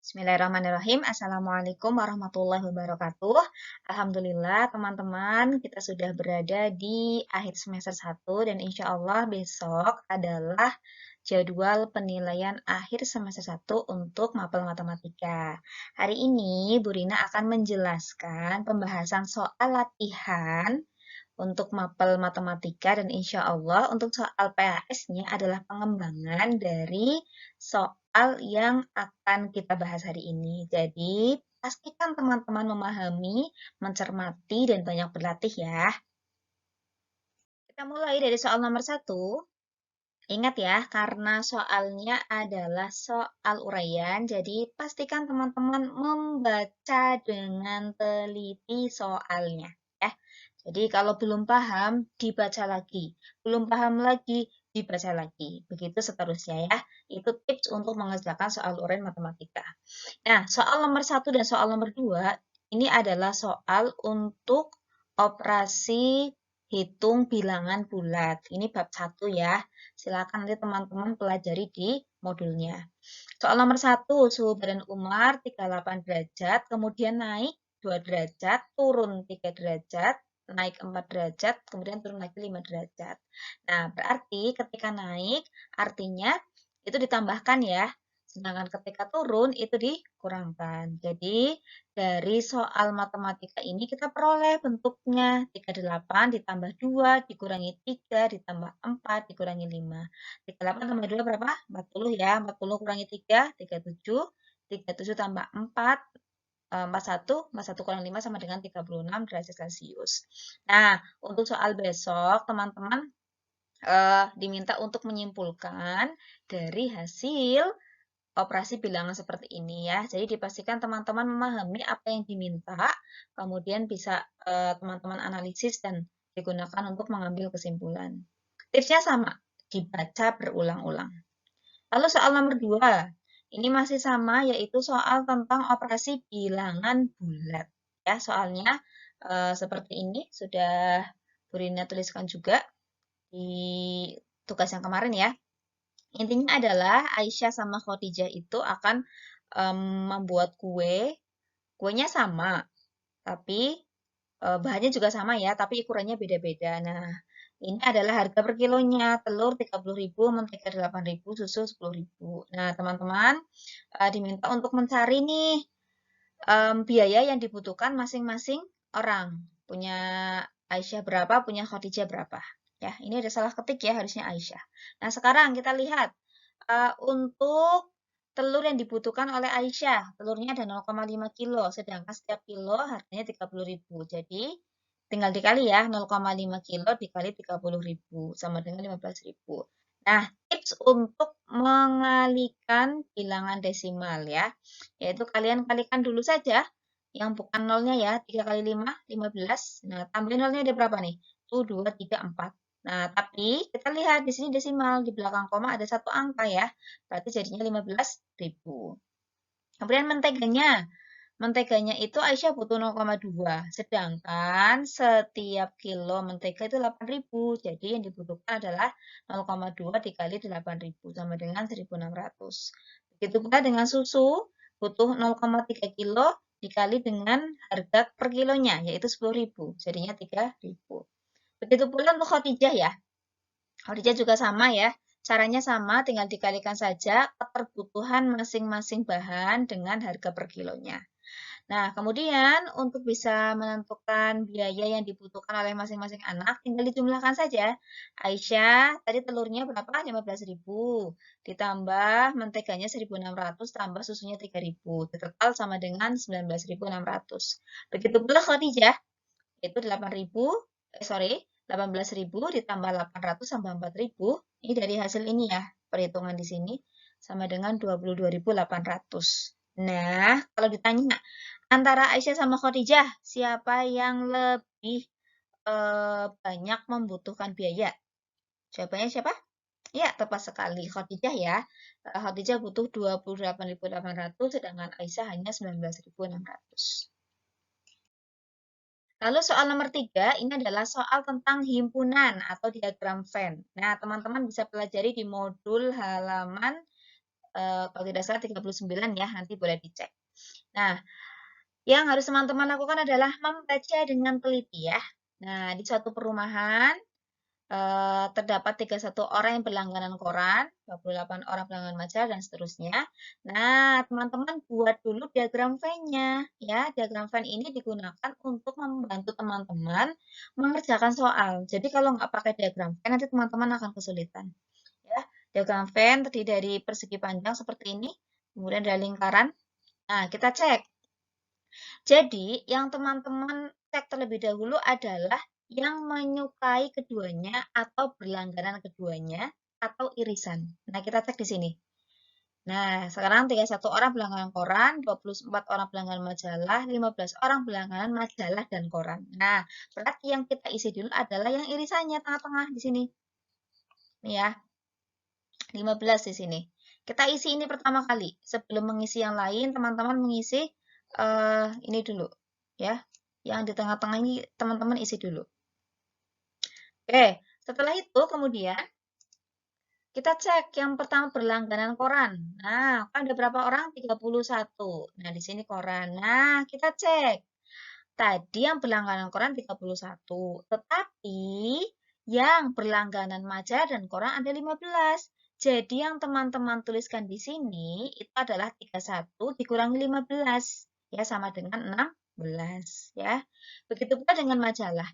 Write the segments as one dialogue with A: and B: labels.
A: Bismillahirrahmanirrahim. Assalamualaikum warahmatullahi wabarakatuh. Alhamdulillah teman-teman kita sudah berada di akhir semester 1 dan insya Allah besok adalah jadwal penilaian akhir semester 1 untuk mapel matematika. Hari ini Bu Rina akan menjelaskan pembahasan soal latihan untuk mapel matematika dan insya Allah untuk soal PAS-nya adalah pengembangan dari soal yang akan kita bahas hari ini. Jadi, pastikan teman-teman memahami, mencermati, dan banyak berlatih ya. Kita mulai dari soal nomor 1. Ingat ya, karena soalnya adalah soal uraian, jadi pastikan teman-teman membaca dengan teliti soalnya. Ya. Jadi kalau belum paham, dibaca lagi. Belum paham lagi, dibaca lagi. Begitu seterusnya ya. Itu tips untuk mengerjakan soal uraian matematika. Nah, soal nomor 1 dan soal nomor 2, ini adalah soal untuk operasi hitung bilangan bulat. Ini bab 1 ya. Silakan nanti teman-teman pelajari di modulnya. Soal nomor 1, suhu badan Umar 38 derajat, kemudian naik 2 derajat, turun 3 derajat, naik 4 derajat, kemudian turun lagi 5 derajat. Nah, berarti ketika naik, artinya itu ditambahkan ya. Sedangkan ketika turun, itu dikurangkan. Jadi, dari soal matematika ini kita peroleh bentuknya 38 ditambah 2 dikurangi 3 ditambah 4 dikurangi 5. 38 tambah 2 berapa? 40 ya. 40 kurangi 3, 37. 37 tambah 4, 41. 41 kurang 5 sama dengan 36 derajat Celcius. Nah, untuk soal besok, teman-teman diminta untuk menyimpulkan dari hasil operasi bilangan seperti ini ya. Jadi dipastikan teman-teman memahami apa yang diminta, kemudian bisa teman-teman analisis dan digunakan untuk mengambil kesimpulan. Tipsnya sama, dibaca berulang-ulang. Lalu soal nomor 2, ini masih sama yaitu soal tentang operasi bilangan bulat. Ya, soalnya seperti ini sudah Bu Rina tuliskan juga di tugas yang kemarin ya. Intinya adalah Aisyah sama Khadijah itu akan membuat kue. Kuenya sama, tapi bahannya juga sama ya, tapi ukurannya beda-beda. Nah, ini adalah harga per kilonya. Telur 30.000, mentega 8.000, susu 10.000. Nah, teman-teman diminta untuk mencari nih biaya yang dibutuhkan masing-masing orang. Punya Aisyah berapa, punya Khadijah berapa. Ya, ini ada salah ketik ya, harusnya Aisyah. Nah, sekarang kita lihat untuk telur yang dibutuhkan oleh Aisyah. Telurnya ada 0,5 kilo, sedangkan setiap kilo harganya 30.000. Jadi, tinggal dikali ya, 0,5 kilo dikali 30.000 sama dengan 15.000. Nah, tips untuk mengalihkan bilangan desimal ya, yaitu kalian kalikan dulu saja yang bukan nolnya ya, 3 kali 5, 15. Nah, tambahin nolnya ada berapa nih? 1, 2, 3, 4. Nah, tapi kita lihat di sini desimal, di belakang koma ada satu angka ya, berarti jadinya 15.000. Kemudian menteganya. Menteganya itu Aisyah butuh 0,2, sedangkan setiap kilo mentega itu 8.000. Jadi yang dibutuhkan adalah 0,2 dikali 8.000 sama dengan 1.600. Begitu pula dengan susu, butuh 0,3 kilo dikali dengan harga per kilonya, yaitu 10.000. Jadinya 3.000. Begitu pula untuk Khadijah ya. Khadijah juga sama ya. Caranya sama, tinggal dikalikan saja kebutuhan masing-masing bahan dengan harga per kilonya. Nah, kemudian untuk bisa menentukan biaya yang dibutuhkan oleh masing-masing anak, tinggal dijumlahkan saja. Aisyah, tadi telurnya berapa? 15.000. Ditambah menteganya 1.600, tambah susunya 3.000. Total sama dengan 19.600. Begitu pula Khadijah, itu 18.000 ditambah 800 tambah 4.000. Ini dari hasil ini ya, perhitungan di sini sama dengan 22.800. Nah, kalau ditanya antara Aisyah sama Khadijah, siapa yang lebih banyak membutuhkan biaya? Jawabannya siapa? Ya, tepat sekali. Khadijah ya. Khadijah butuh 28.800, sedangkan Aisyah hanya 19.600. Lalu soal nomor 3, ini adalah soal tentang himpunan atau diagram Venn. Nah, teman-teman bisa pelajari di modul halaman Kalau tidak salah 39 ya, nanti boleh dicek. Nah, yang harus teman-teman lakukan adalah membaca dengan teliti ya. Nah, di suatu perumahan terdapat 31 orang yang berlangganan koran, 28 orang berlangganan majalah, dan seterusnya. Nah, teman-teman buat dulu diagram Venn-nya. Ya, diagram Venn ini digunakan untuk membantu teman-teman mengerjakan soal. Jadi kalau nggak pakai diagram Venn, nanti teman-teman akan kesulitan. Ya, diagram Venn terdiri dari persegi panjang seperti ini, kemudian ada lingkaran. Nah, kita cek. Jadi, yang teman-teman cek terlebih dahulu adalah yang menyukai keduanya atau berlangganan keduanya atau irisan. Nah, kita cek di sini. Nah, sekarang 31 orang berlangganan koran, 24 orang berlangganan majalah, 15 orang berlangganan majalah dan koran. Nah, berarti yang kita isi dulu adalah yang irisannya tengah-tengah di sini. Nih ya, 15 di sini. Kita isi ini pertama kali. Sebelum mengisi yang lain, teman-teman mengisi ini dulu. Ya, yang di tengah-tengah ini teman-teman isi dulu. Oke, setelah itu kemudian kita cek yang pertama berlangganan koran. Nah, kan ada berapa orang? 31. Nah, di sini koran. Nah, kita cek. Tadi yang berlangganan koran 31. Tetapi yang berlangganan majalah dan koran ada 15. Jadi yang teman-teman tuliskan di sini itu adalah 31 dikurangi 15. Ya, sama dengan 16. Ya. Begitu pula dengan majalah.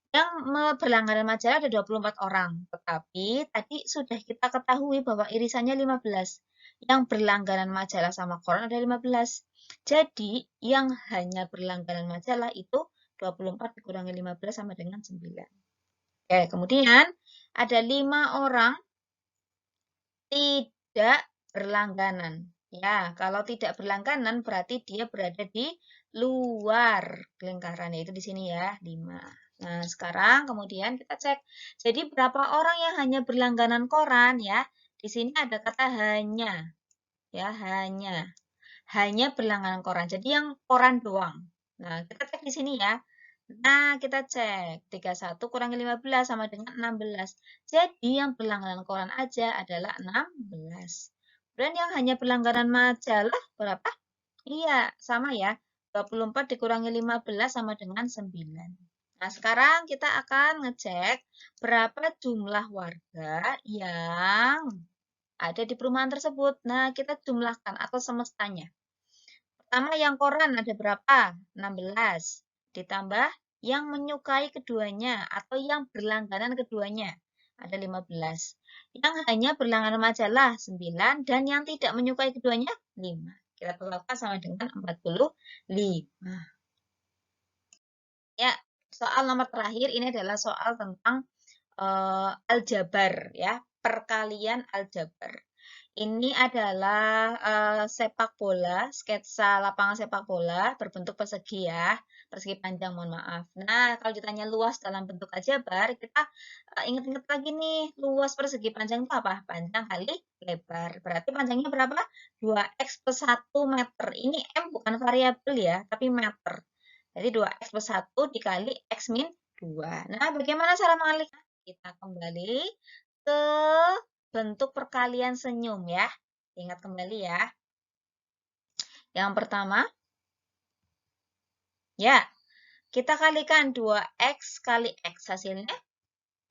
A: Yang berlangganan majalah ada 24 orang, tetapi tadi sudah kita ketahui bahwa irisannya 15. Yang berlangganan majalah sama koran ada 15. Jadi, yang hanya berlangganan majalah itu 24 dikurangi 15 sama dengan 9. Oke, kemudian ada 5 orang tidak berlangganan. Ya, kalau tidak berlangganan berarti dia berada di luar lingkaran, yaitu di sini ya, 5. Nah, sekarang kemudian kita cek. Jadi berapa orang yang hanya berlangganan koran ya? Di sini ada kata hanya. Ya, hanya. Hanya berlangganan koran. Jadi yang koran doang. Nah, kita cek di sini ya. Nah, kita cek. 31 kurangi 15 sama dengan 16. Jadi yang berlangganan koran aja adalah 16. Dan yang hanya berlangganan majalah berapa? Iya, sama ya. 24 dikurangi 15 sama dengan 9. Nah, sekarang kita akan ngecek berapa jumlah warga yang ada di perumahan tersebut. Nah, kita jumlahkan atau semestanya. Pertama, yang koran ada berapa? 16. Ditambah yang menyukai keduanya atau yang berlangganan keduanya. Ada 15. Yang hanya berlangganan majalah 9 dan yang tidak menyukai keduanya 5. Kita totalkan sama dengan 45. Ya, soal nomor terakhir ini adalah soal tentang aljabar ya, perkalian aljabar. Ini adalah sepak bola, sketsa lapangan sepak bola berbentuk persegi ya, persegi panjang mohon maaf. Nah, kalau ditanya luas dalam bentuk aljabar, kita ingat-ingat lagi nih, luas persegi panjang itu apa? Panjang kali lebar. Berarti panjangnya berapa? 2x plus 1 meter. Ini M bukan variabel ya, tapi meter. Jadi 2x plus 1 dikali x min 2. Nah, bagaimana cara mengalihkan? Kita kembali ke bentuk perkalian senyum ya. Ingat kembali ya. Yang pertama, ya, kita kalikan 2x kali x. Hasilnya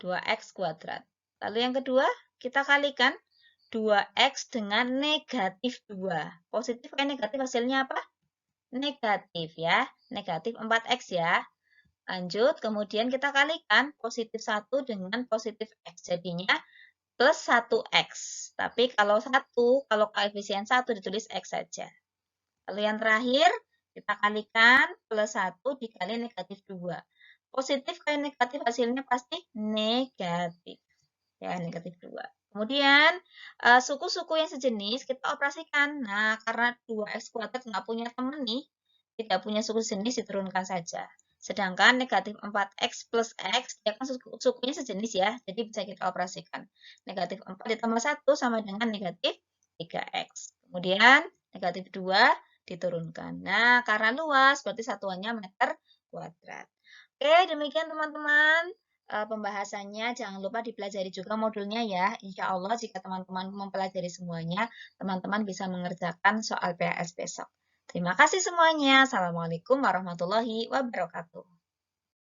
A: 2x kuadrat. Lalu yang kedua, kita kalikan 2x dengan negatif 2. Positif kayak negatif hasilnya apa? Negatif ya. Negatif 4x ya. Lanjut, kemudian kita kalikan positif 1 dengan positif x. Jadinya plus 1x. Tapi kalau koefisien 1 ditulis x saja. Lalu yang terakhir, kita kalikan plus 1 dikali negatif 2. Positif kali negatif hasilnya pasti negatif. Ya, negatif 2. Kemudian, suku-suku yang sejenis kita operasikan. Nah, karena 2x kuadrat nggak punya teman nih, tidak punya suku sejenis, diturunkan saja. Sedangkan negatif 4x plus x, dia kan sukunya sejenis ya, jadi bisa kita operasikan. Negatif 4 ditambah 1 sama dengan negatif 3x. Kemudian, negatif 2 diturunkan. Nah, karena luas, berarti satuannya meter kuadrat. Oke, demikian teman-teman. pembahasannya. Jangan lupa dipelajari juga modulnya ya. Insya Allah jika teman-teman mempelajari semuanya, teman-teman bisa mengerjakan soal PAS besok. Terima kasih semuanya. Assalamualaikum warahmatullahi wabarakatuh.